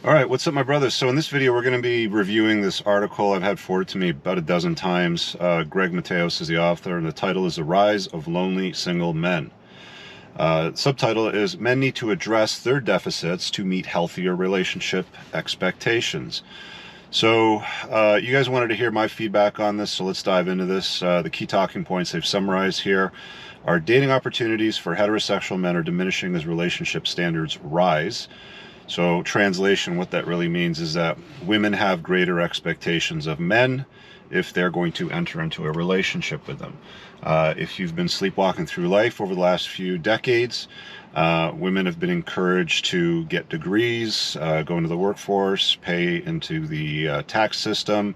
All right, what's up, my brothers? So in this video, we're going to be reviewing this article I've had forwarded to me about a dozen times. Greg Mateos is the author, and the title is The Rise of Lonely Single Men. Subtitle is Men Need to Address Their Deficits to Meet Healthier Relationship Expectations. So you guys wanted to hear my feedback on this, so let's dive into this. The key talking points they've summarized here are: dating opportunities for heterosexual men are diminishing as relationship standards rise. So translation, what that really means is that women have greater expectations of men if they're going to enter into a relationship with them. If you've been sleepwalking through life over the last few decades, women have been encouraged to get degrees, go into the workforce, pay into the tax system,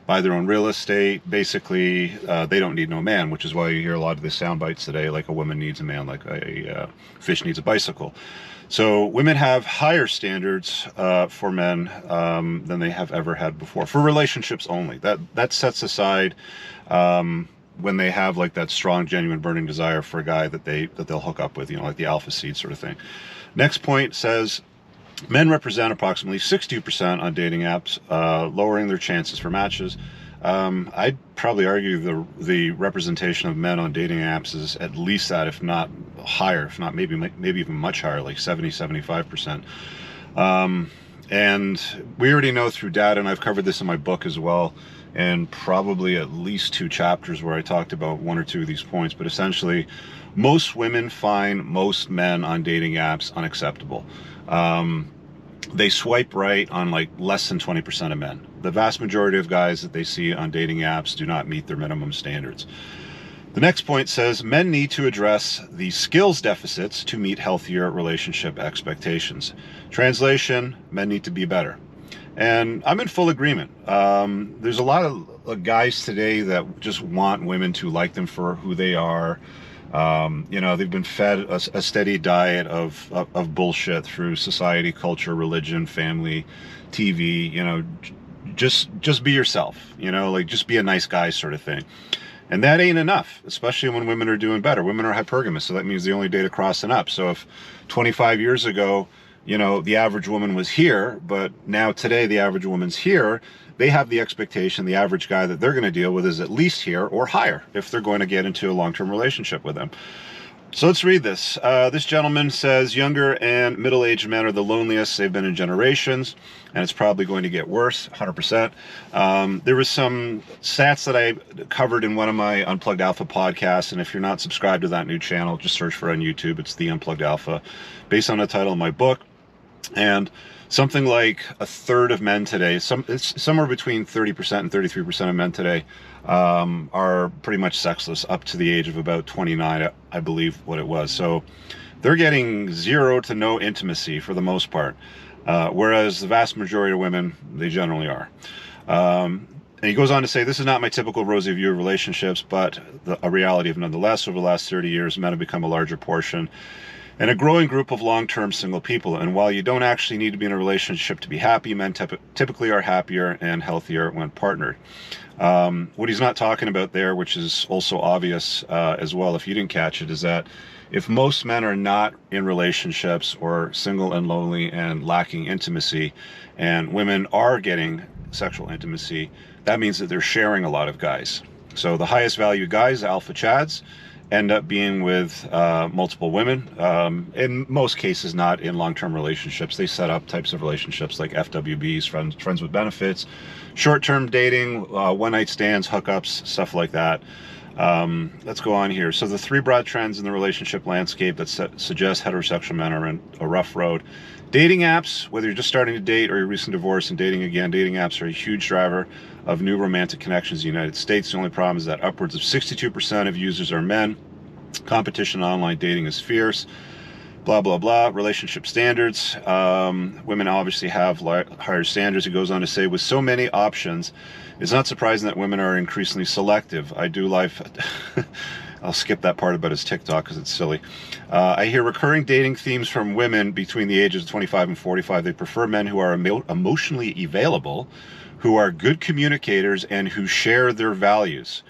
buy their own real estate. Basically, they don't need no man, which is why you hear a lot of the sound bites today, like a woman needs a man, like a fish needs a bicycle. So women have higher standards for men than they have ever had before, for relationships only. That sets aside when they have like that strong, genuine, burning desire for a guy that they'll hook up with, like the alpha seed sort of thing. Next point says men represent approximately 60% on dating apps, lowering their chances for matches. I'd probably argue the representation of men on dating apps is at least that, if not higher, if not maybe even much higher, like 70-75%. And we already know through data, and I've covered this in my book as well, and probably at least 2 chapters where I talked about 1 or 2 of these points, but essentially most women find most men on dating apps unacceptable. They swipe right on like less than 20% of men. The vast majority of guys that they see on dating apps do not meet their minimum standards. The next point says men need to address the skills deficits to meet healthier relationship expectations. Translation, men need to be better. And I'm in full agreement. There's a lot of guys today that just want women to like them for who they are. They've been fed a steady diet of bullshit through society, culture, religion, family, TV. Just be yourself. Like just be a nice guy, sort of thing. And that ain't enough, especially when women are doing better. Women are hypergamous, so that means they only date across and up. So if 25 years ago, the average woman was here, but now today the average woman's here, they have the expectation the average guy that they're going to deal with is at least here or higher if they're going to get into a long-term relationship with them. So let's read this. This gentleman says younger and middle-aged men are the loneliest they've been in generations, and it's probably going to get worse, 100%. There was some stats that I covered in one of my Unplugged Alpha podcasts, and if you're not subscribed to that new channel, just search for it on YouTube. It's the Unplugged Alpha, based on the title of my book. And something like a third of men today, it's somewhere between 30% and 33% of men today are pretty much sexless up to the age of about 29, I believe what it was. So they're getting 0 to no intimacy for the most part, whereas the vast majority of women, they generally are. And he goes on to say, this is not my typical rosy view of relationships, but a reality of nonetheless. Over the last 30 years, men have become a larger portion and a growing group of long-term single people. And while you don't actually need to be in a relationship to be happy, men typically are happier and healthier when partnered. What he's not talking about there, which is also obvious as well if you didn't catch it, is that if most men are not in relationships or single and lonely and lacking intimacy, and women are getting sexual intimacy, that means that they're sharing a lot of guys. So the highest value guys, alpha chads, end up being with multiple women, in most cases not in long-term relationships. They set up types of relationships like FWBs, friends with benefits, short-term dating, one-night stands, hookups, stuff like that. Let's go on here. So the 3 broad trends in the relationship landscape that suggest heterosexual men are in a rough road. Dating apps, whether you're just starting to date or you're recent divorce and dating again, dating apps are a huge driver of new romantic connections in the United States. The only problem is that upwards of 62% of users are men. Competition in online dating is fierce. Blah, blah, blah. Relationship standards. Women obviously have higher standards. It goes on to say, with so many options, it's not surprising that women are increasingly selective. I do life... I'll skip that part about his TikTok because it's silly. I hear recurring dating themes from women between the ages of 25 and 45. They prefer men who are emotionally available, who are good communicators, and who share their values.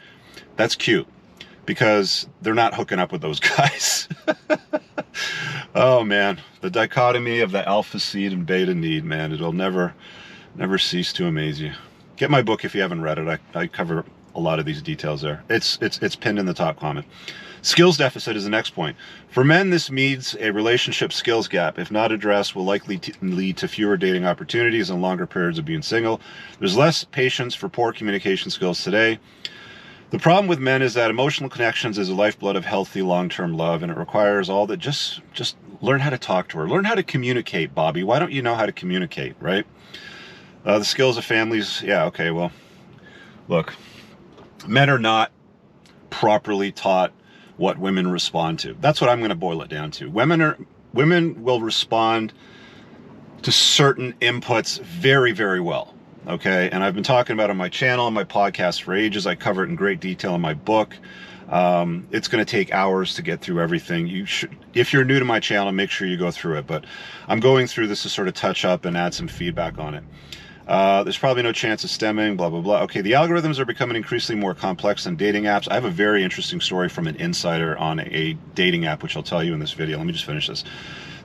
That's cute, because they're not hooking up with those guys. Oh man, the dichotomy of the alpha seed and beta need, man, it'll never cease to amaze you. Get my book if you haven't read it. I cover a lot of these details there. It's pinned in the top comment. Skills deficit is the next point. For men, this means a relationship skills gap. If not addressed, will likely lead to fewer dating opportunities and longer periods of being single. There's less patience for poor communication skills today. The problem with men is that emotional connections is the lifeblood of healthy long-term love, and it requires all that. Just learn how to talk to her. Learn how to communicate, Bobby. Why don't you know how to communicate, right? The skills of families, yeah, okay, well, look, men are not properly taught what women respond to. That's what I'm going to boil it down to. Women will respond to certain inputs very, very well. Okay, and I've been talking about it on my channel and my podcast for ages. I cover it in great detail in my book. It's going to take hours to get through everything. You should, if you're new to my channel, make sure you go through it. But I'm going through this to sort of touch up and add some feedback on it. There's probably no chance of stemming, blah, blah, blah. Okay, the algorithms are becoming increasingly more complex than dating apps. I have a very interesting story from an insider on a dating app, which I'll tell you in this video. Let me just finish this.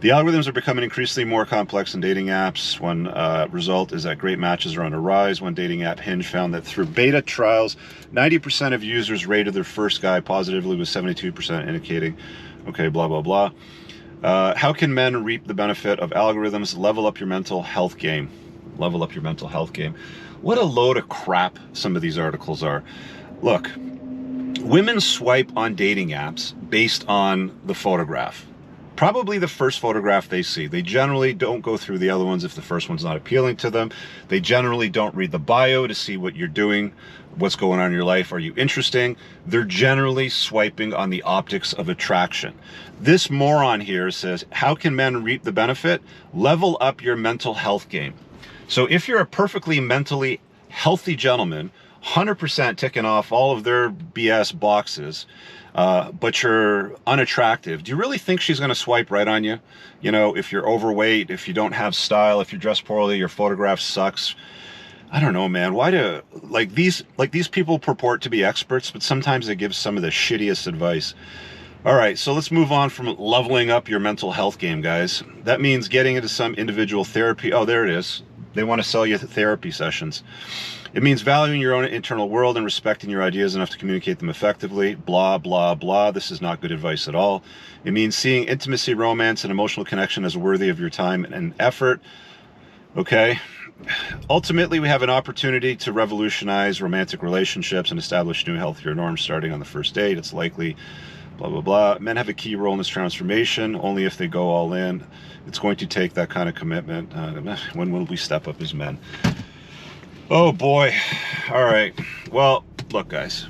The algorithms are becoming increasingly more complex than dating apps. One result is that great matches are on a rise. One dating app, Hinge, found that through beta trials, 90% of users rated their first guy positively, with 72% indicating, okay, blah, blah, blah. How can men reap the benefit of algorithms? Level up your mental health game. Level up your mental health game. What a load of crap some of these articles are. Look, women swipe on dating apps based on the photograph. Probably the first photograph they see. They generally don't go through the other ones if the first one's not appealing to them. They generally don't read the bio to see what you're doing, what's going on in your life. Are you interesting? They're generally swiping on the optics of attraction. This moron here says, how can men reap the benefit? Level up your mental health game. So if you're a perfectly mentally healthy gentleman, 100% ticking off all of their BS boxes, but you're unattractive, do you really think she's going to swipe right on you? You know, if you're overweight, if you don't have style, if you dress poorly, your photograph sucks. I don't know, man. Why do these people purport to be experts, but sometimes they give some of the shittiest advice. All right, so let's move on from leveling up your mental health game, guys. That means getting into some individual therapy. Oh, there it is. They want to sell you therapy sessions. It means valuing your own internal world and respecting your ideas enough to communicate them effectively. Blah, blah, blah. This is not good advice at all. It means seeing intimacy, romance, and emotional connection as worthy of your time and effort. Okay. Ultimately, we have an opportunity to revolutionize romantic relationships and establish new, healthier norms starting on the first date. It's likely, blah, blah, blah. Men have a key role in this transformation, only if they go all in. It's going to take that kind of commitment. When will we step up as men? Oh boy. All right. Well, look, guys,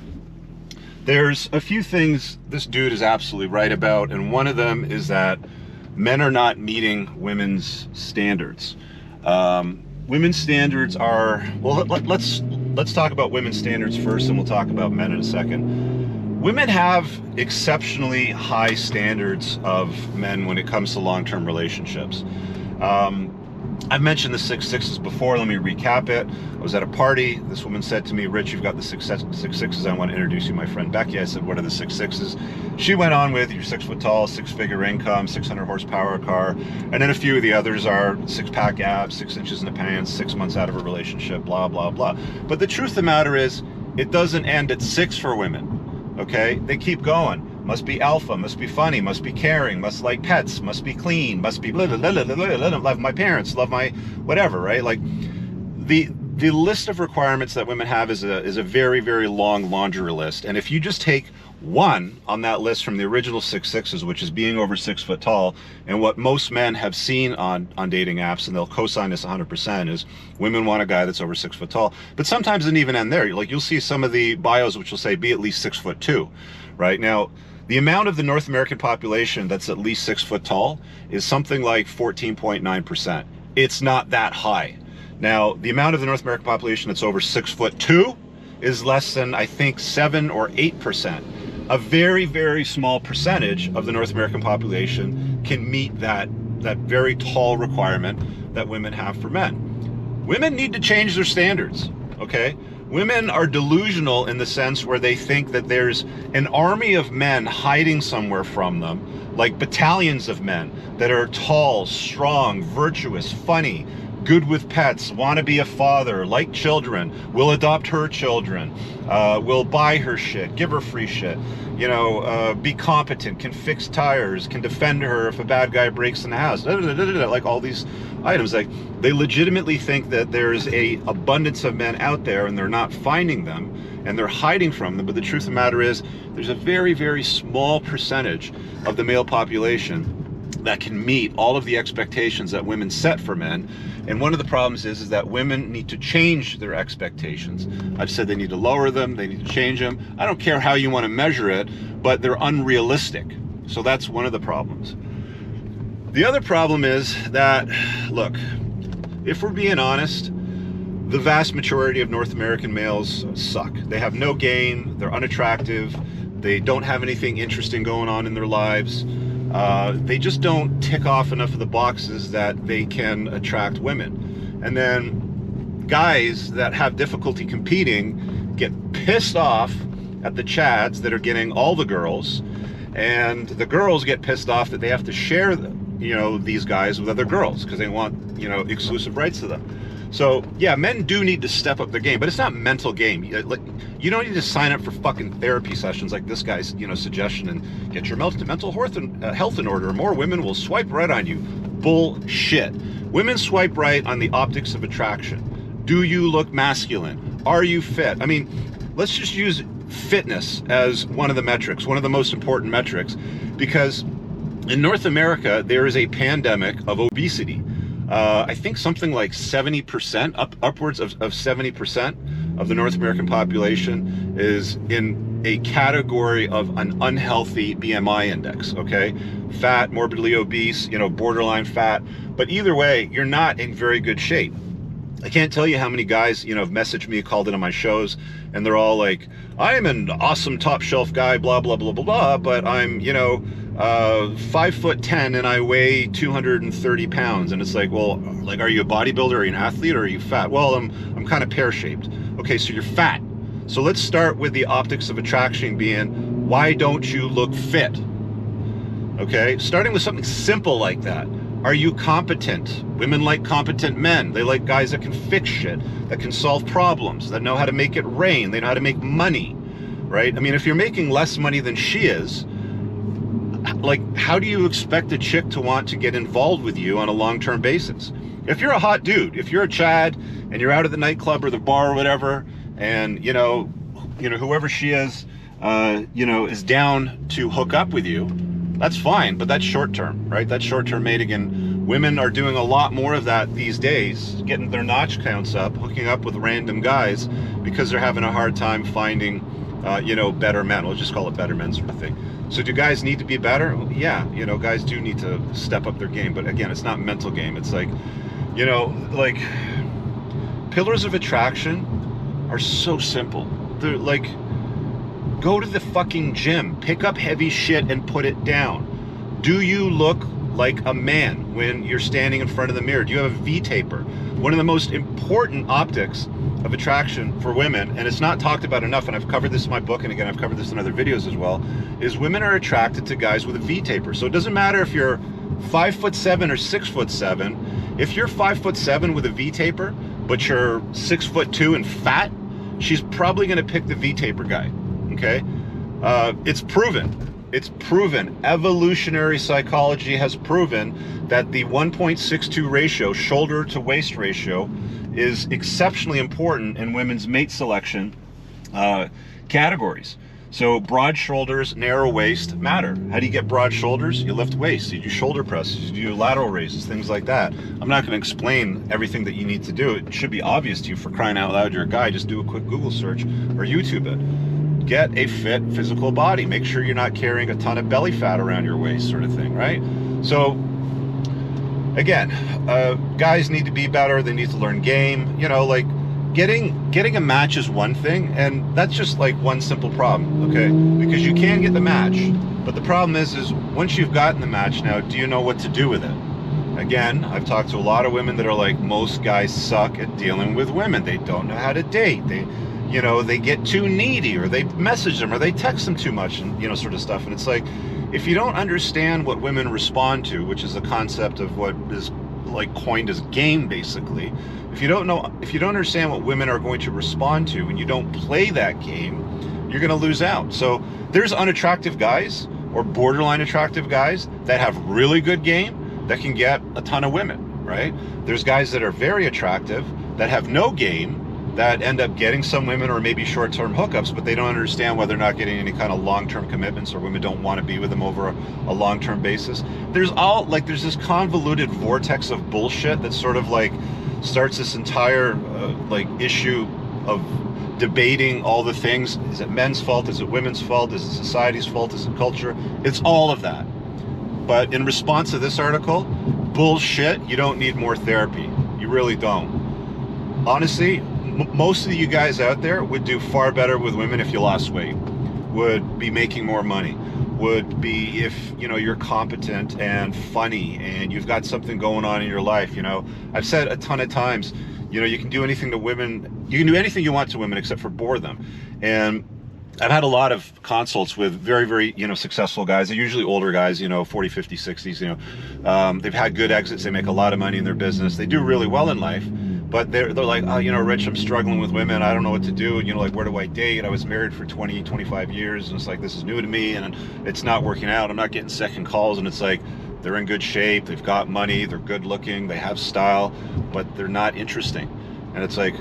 there's a few things this dude is absolutely right about, and one of them is that men are not meeting women's standards. Women's standards are, well, let's talk about women's standards first, and we'll talk about men in a second. Women have exceptionally high standards of men when it comes to long-term relationships. I've mentioned the 6 6s before. Let me recap it. I was at a party. This woman said to me, Rich, you've got the 6 6s. I want to introduce you to my friend Becky. I said, what are the 6 6s? She went on with, you're 6 foot tall, 6-figure income, 600 horsepower car. And then a few of the others are 6-pack abs, 6 inches in the pants, 6 months out of a relationship, blah, blah, blah. But the truth of the matter is, it doesn't end at 6 for women. Okay, they keep going. Must be alpha, must be funny, must be caring, must like pets, must be clean, must be blah, blah, blah, blah, blah, blah, love my parents, love my whatever, right? Like the list of requirements that women have is a very, very long laundry list. And if you just take one on that list from the original 6 6s, which is being over 6 foot tall, and what most men have seen on dating apps, and they'll co-sign this 100%, is women want a guy that's over 6 foot tall. But sometimes it doesn't even end there. Like, you'll see some of the bios which will say be at least 6 foot 2, right? Now, the amount of the North American population that's at least 6 foot tall is something like 14.9%. It's not that high. Now, the amount of the North American population that's over 6 foot 2 is less than, I think, 7 or 8%. A very, very small percentage of the North American population can meet that very tall requirement that women have for men. Women need to change their standards, okay? Women are delusional in the sense where they think that there's an army of men hiding somewhere from them, like battalions of men that are tall, strong, virtuous, funny, good with pets, want to be a father, like children, will adopt her children, will buy her shit, give her free shit, you know, be competent, can fix tires, can defend her if a bad guy breaks in the house, like all these items. Like, they legitimately think that there's a abundance of men out there and they're not finding them and they're hiding from them. But the truth of the matter is, there's a very, very small percentage of the male population that can meet all of the expectations that women set for men. And one of the problems is that women need to change their expectations. I've said they need to lower them, they need to change them. I don't care how you want to measure it, but they're unrealistic. So that's one of the problems. The other problem is that, look, if we're being honest, the vast majority of North American males suck. They have no game, they're unattractive, they don't have anything interesting going on in their lives. They just don't tick off enough of the boxes that they can attract women. And then guys that have difficulty competing get pissed off at the chads that are getting all the girls, and the girls get pissed off that they have to share, you know, these guys with other girls because they want, you know, exclusive rights to them. So yeah, men do need to step up their game, but it's not mental game. You don't need to sign up for fucking therapy sessions like this guy's, you know, suggestion and get your mental health in order, or more women will swipe right on you. Bullshit. Women swipe right on the optics of attraction. Do you look masculine? Are you fit? I mean, let's just use fitness as one of the metrics, one of the most important metrics, because in North America, there is a pandemic of obesity. I think something like 70%, upwards of 70% of the North American population is in a category of an unhealthy BMI index, okay? Fat, morbidly obese, you know, borderline fat. But either way, you're not in very good shape. I can't tell you how many guys, you know, have messaged me, called in on my shows, and they're all like, I am an awesome top shelf guy, blah, blah, blah, blah, blah, but I'm, you know, 5'10" and I weigh 230 pounds. And it's like, well, like, are you a bodybuilder? Are you an athlete? Or are you fat? Well, I'm kind of pear-shaped. Okay, so you're fat. So let's start with the optics of attraction being, why don't you look fit? Okay, starting with something simple like that. Are you competent? Women like competent men. They like guys that can fix shit, that can solve problems, that know how to make it rain. They know how to make money, right? I mean, if you're making less money than she is, like, how do you expect a chick to want to get involved with you on a long-term basis? If you're a hot dude, if you're a Chad and you're out at the nightclub or the bar or whatever, and you know whoever she is, you know, is down to hook up with you, that's fine. But that's short-term, right? That's short-term mating, and women are doing a lot more of that these days, getting their notch counts up, hooking up with random guys because they're having a hard time finding, you know, better men. We'll just call it better men sort of thing. So do guys need to be better? Yeah, you know, guys do need to step up their game. But again, it's not mental game. It's like, you know, like, pillars of attraction are so simple. They're like, go to the fucking gym, pick up heavy shit and put it down. Do you look like a man when you're standing in front of the mirror? Do you have a V-taper? One of the most important optics of attraction for women, and it's not talked about enough, and I've covered this in my book, and again, I've covered this in other videos as well, is women are attracted to guys with a V-taper. So it doesn't matter if you're 5'7" or 6'7". If you're 5'7" with a V-taper, but you're 6'2" and fat, she's probably gonna pick the V-taper guy, okay? It's proven. It's proven. Evolutionary psychology has proven that the 1.62 ratio, shoulder to waist ratio, is exceptionally important in women's mate selection categories. So broad shoulders, narrow waist matter. How do you get broad shoulders? You lift weights, you do shoulder presses, you do lateral raises, things like that. I'm not going to explain everything that you need to do. It should be obvious to you. For crying out loud, you're a guy. Just do a quick Google search or YouTube it. Get a fit physical body. Make sure you're not carrying a ton of belly fat around your waist, sort of thing, right? So again, guys need to be better. They need to learn game. You know, like, getting a match is one thing, and that's just like one simple problem, okay? Because you can get the match, but the problem is once you've gotten the match, now, do you know what to do with it? Again, I've talked to a lot of women that are like, most guys suck at dealing with women. They don't know how to date. you know, they get too needy, or they message them, or they text them too much, and, you know, sort of stuff. And it's like, if you don't understand what women respond to, which is a concept of what is like coined as game, basically, if you don't understand what women are going to respond to, and you don't play that game, you're going to lose out. So there's unattractive guys or borderline attractive guys that have really good game that can get a ton of women, right? There's guys that are very attractive that have no game that end up getting some women, or maybe short-term hookups, but they don't understand why they're not getting any kind of long-term commitments, or women don't want to be with them over a long-term basis. There's this convoluted vortex of bullshit that sort of like starts this entire like issue of debating all the things. Is it men's fault? Is it women's fault? Is it society's fault? Is it culture? It's all of that. But in response to this article, bullshit, you don't need more therapy. You really don't. Honestly, most of you guys out there would do far better with women if you lost weight, would be making more money, would be if, you know, you're competent and funny and you've got something going on in your life. You know, I've said a ton of times, you know, you can do anything to women, you can do anything you want to women except for bore them. And I've had a lot of consults with very, very, you know, successful guys. They're usually older guys, you know, 40, 50, 60s, you know. They've had good exits. They make a lot of money in their business. They do really well in life. But they're like, oh, you know, Rich, I'm struggling with women. I don't know what to do. You know, like, where do I date? I was married for 20, 25 years. And it's like, this is new to me and it's not working out. I'm not getting second calls. And it's like, they're in good shape. They've got money. They're good looking. They have style, but they're not interesting. And it's like,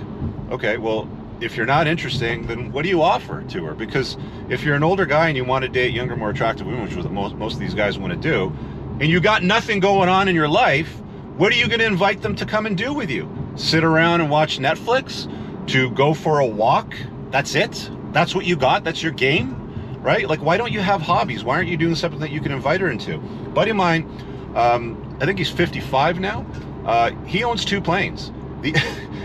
okay, well, if you're not interesting, then what do you offer to her? Because if you're an older guy and you want to date younger, more attractive women, which is what most of these guys want to do, and you got nothing going on in your life, what are you going to invite them to come and do with you? Sit around and watch Netflix? To go for a walk? That's it? That's what you got? That's your game? Right? Like, why don't you have hobbies? Why aren't you doing something that you can invite her into? A buddy of mine, I think he's 55 now. He owns 2 planes.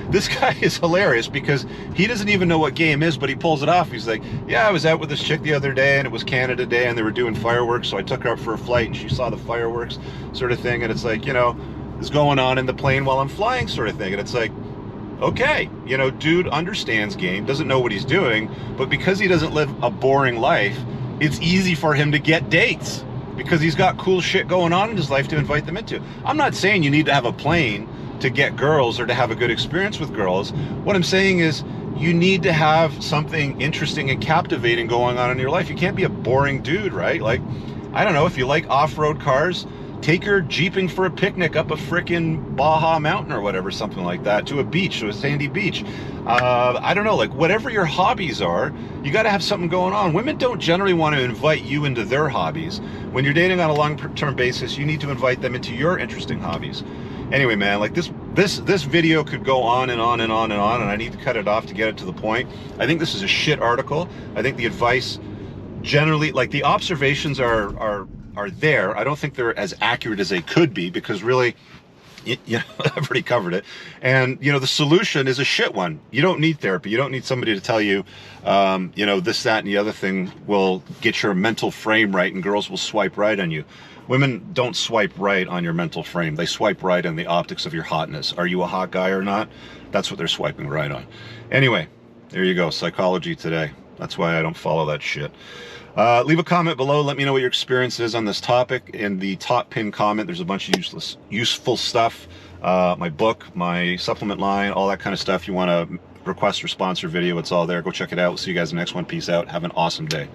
This guy is hilarious because he doesn't even know what game is, but he pulls it off. He's like, yeah, I was out with this chick the other day and it was Canada Day and they were doing fireworks, so I took her up for a flight and she saw the fireworks, sort of thing. And it's like, you know, is going on in the plane while I'm flying, sort of thing. And it's like, okay, you know, dude understands game, doesn't know what he's doing, but because he doesn't live a boring life, it's easy for him to get dates because he's got cool shit going on in his life to invite them into. I'm not saying you need to have a plane to get girls or to have a good experience with girls. What I'm saying is you need to have something interesting and captivating going on in your life. You can't be a boring dude, right? Like, I don't know, if you like off-road cars, take her jeeping for a picnic up a frickin' Baja mountain or whatever, something like that, to a beach, to a sandy beach. I don't know, like, whatever your hobbies are, you got to have something going on. Women don't generally want to invite you into their hobbies. When you're dating on a long-term basis, you need to invite them into your interesting hobbies. Anyway, man, like, this video could go on and on and on and on, and I need to cut it off to get it to the point. I think this is a shit article. I think the advice generally, like, the observations are there. I don't think they're as accurate as they could be because really, you know, I've already covered it. And, you know, the solution is a shit one. You don't need therapy. You don't need somebody to tell you, you know, this, that, and the other thing will get your mental frame right and girls will swipe right on you. Women don't swipe right on your mental frame. They swipe right on the optics of your hotness. Are you a hot guy or not? That's what they're swiping right on. Anyway, there you go. Psychology today. That's why I don't follow that shit. Leave a comment below. Let me know what your experience is on this topic. In the top pinned comment, there's a bunch of useful stuff. My book, my supplement line, all that kind of stuff. You want to request or sponsor video, it's all there. Go check it out. We'll see you guys in the next one. Peace out. Have an awesome day.